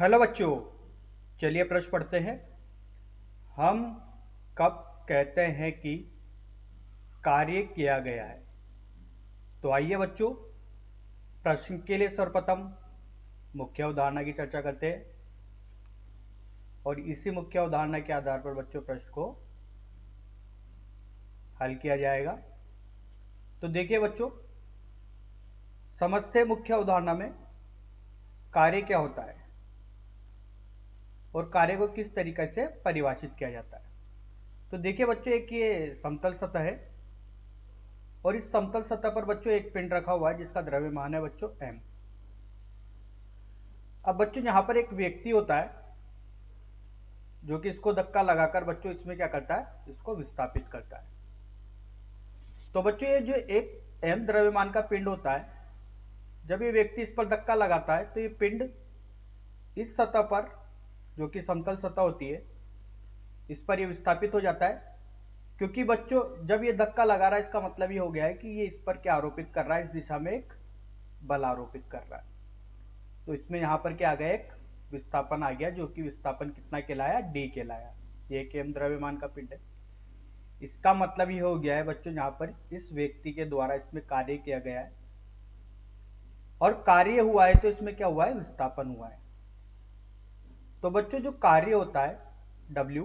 Hello बच्चों, चलिए प्रश्न पढ़ते हैं। हम कब कहते हैं कि कार्य किया गया है? तो आइए बच्चों, प्रश्न के लिए सर्वप्रथम मुख्य उदाहरण की चर्चा करते हैं और इसी मुख्य उदाहरण के आधार पर बच्चों प्रश्न को हल किया जाएगा। तो देखिए बच्चों, समझते मुख्य उदाहरण में कार्य क्या होता है और कार्य को किस तरीके से परिभाषित किया जाता है। तो देखिए बच्चों, एक ये समतल सतह है और इस समतल सतह पर बच्चों एक पिंड रखा हुआ है जिसका द्रव्यमान है बच्चों m। अब बच्चों यहाँ पर एक व्यक्ति होता है जो कि इसको धक्का लगाकर बच्चों इसमें क्या करता है, इसको विस्थापित करता है। तो बच्चों ये जो एक m द्रव्यमान का पिंड होता है, जब ये व्यक्ति इस पर धक्का लगाता है तो ये पिंड इस सतह पर, जो कि समतल सतह होती है, इस पर ये विस्थापित हो जाता है। क्योंकि बच्चों जब ये धक्का लगा रहा है इसका मतलब ये हो गया है कि ये इस पर क्या आरोपित कर रहा है, इस दिशा में एक बल आरोपित कर रहा है। तो इसमें यहाँ पर क्या आ गया, एक विस्थापन आ गया, जो कि विस्थापन कितना कहलाया, d कहलाया। ये एक m द्रव्यमान का पिंड है। इसका मतलब ये हो गया है बच्चों, यहाँ पर इस व्यक्ति के द्वारा इसमें कार्य किया गया है और कार्य हुआ है तो इसमें क्या हुआ है, विस्थापन हुआ है। तो बच्चों जो कार्य होता है W,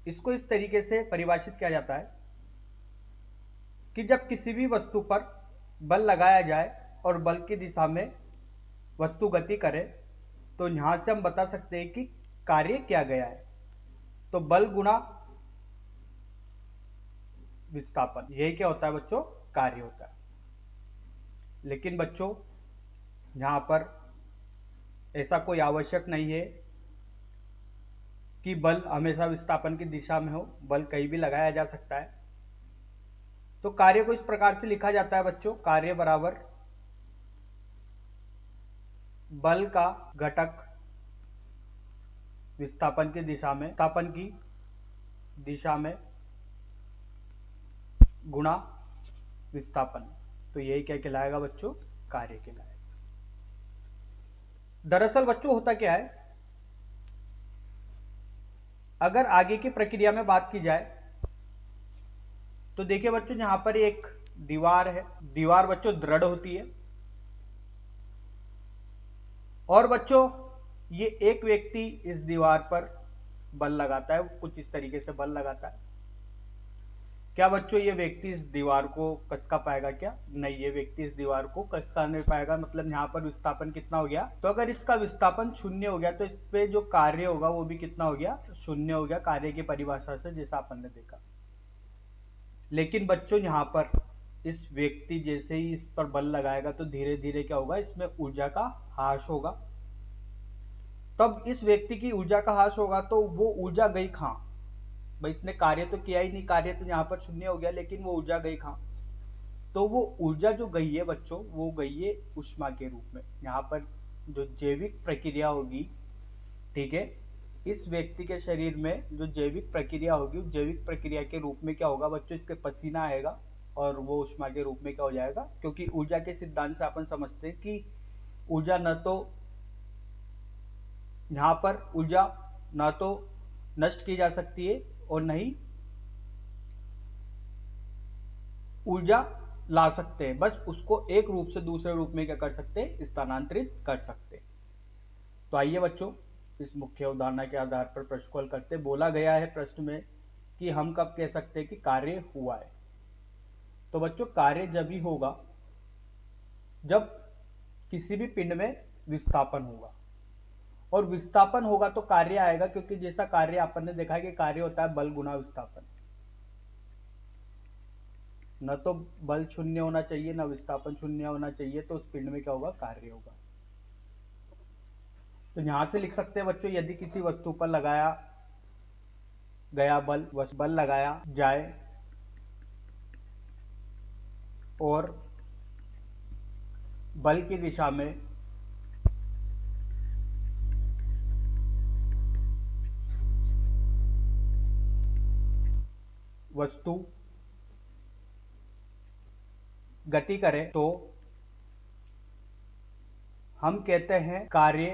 इसको इस तरीके से परिभाषित किया जाता है कि जब किसी भी वस्तु पर बल लगाया जाए और बल की दिशा में वस्तु गति करे, तो यहां से हम बता सकते हैं कि कार्य किया गया है। तो बल गुणा विस्थापन, यही क्या होता है बच्चों, कार्य होता है। लेकिन बच्चों यहां पर ऐसा कोई आवश्यक नहीं है कि बल हमेशा विस्थापन की दिशा में हो, बल कहीं भी लगाया जा सकता है। तो कार्य को इस प्रकार से लिखा जाता है बच्चों, कार्य बराबर बल का घटक विस्थापन की दिशा में, विस्थापन की दिशा में गुणा विस्थापन। तो यही क्या कहलाएगा बच्चों, कार्य कहलाएगा। दरअसल बच्चों होता क्या है, अगर आगे की प्रक्रिया में बात की जाए तो देखिए बच्चों, यहां पर एक दीवार है, दीवार बच्चों दृढ़ होती है और बच्चों ये एक व्यक्ति इस दीवार पर बल लगाता है, कुछ इस तरीके से बल लगाता है। क्या बच्चों ये व्यक्ति इस दीवार को कसका पाएगा क्या? नहीं, ये व्यक्ति इस दीवार को कसका नहीं पाएगा। मतलब यहाँ पर विस्थापन कितना हो गया, तो अगर इसका विस्थापन शून्य हो गया तो इस पे जो कार्य होगा वो भी कितना हो गया, शून्य हो गया, कार्य की परिभाषा से, जैसा अपन ने देखा। लेकिन बच्चों यहाँ पर इस व्यक्ति जैसे ही इस पर बल लगाएगा तो धीरे धीरे क्या होगा, इसमें ऊर्जा का ह्रास होगा। तब इस व्यक्ति की ऊर्जा का ह्रास होगा तो वो ऊर्जा गई कहां भाई, इसने कार्य तो किया ही नहीं, कार्य तो यहाँ पर शून्य हो गया, लेकिन वो ऊर्जा गई कहां? तो वो ऊर्जा जो गई है बच्चों, वो गई है ऊष्मा के रूप में। यहाँ पर जो जैविक प्रक्रिया होगी, ठीक है, इस व्यक्ति के शरीर में जो जैविक प्रक्रिया होगी, उस जैविक प्रक्रिया के रूप में क्या होगा बच्चों, इसके पसीना आएगा और वो ऊष्मा के रूप में क्या हो जाएगा। क्योंकि ऊर्जा के सिद्धांत से अपन समझते हैं कि ऊर्जा न तो यहाँ पर ऊर्जा न तो नष्ट की जा सकती है और न ही ऊर्जा ला सकते हैं, बस उसको एक रूप से दूसरे रूप में क्या कर सकते हैं, स्थानांतरित कर सकते हैं। तो आइए बच्चों, इस मुख्य उदाहरण के आधार पर प्रश्न को हल करते। बोला गया है प्रश्न में कि हम कब कह सकते हैं कि कार्य हुआ है। तो बच्चों कार्य जब ही होगा जब किसी भी पिंड में विस्थापन होगा, और विस्थापन होगा तो कार्य आएगा, क्योंकि जैसा कार्य अपन ने देखा है कि कार्य होता है बल गुना विस्थापन। न तो बल शून्य होना चाहिए, न विस्थापन शून्य होना चाहिए, तो उस पिंड में क्या होगा, कार्य होगा। तो यहां से लिख सकते हैं बच्चों, यदि किसी वस्तु पर लगाया गया बल लगाया जाए और बल की दिशा में वस्तु गति करे, तो हम कहते हैं कार्य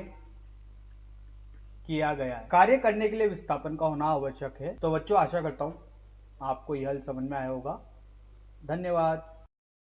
किया गया है। कार्य करने के लिए विस्थापन का होना आवश्यक है। तो बच्चों आशा करता हूँ आपको यह हल समझ में आया होगा। धन्यवाद।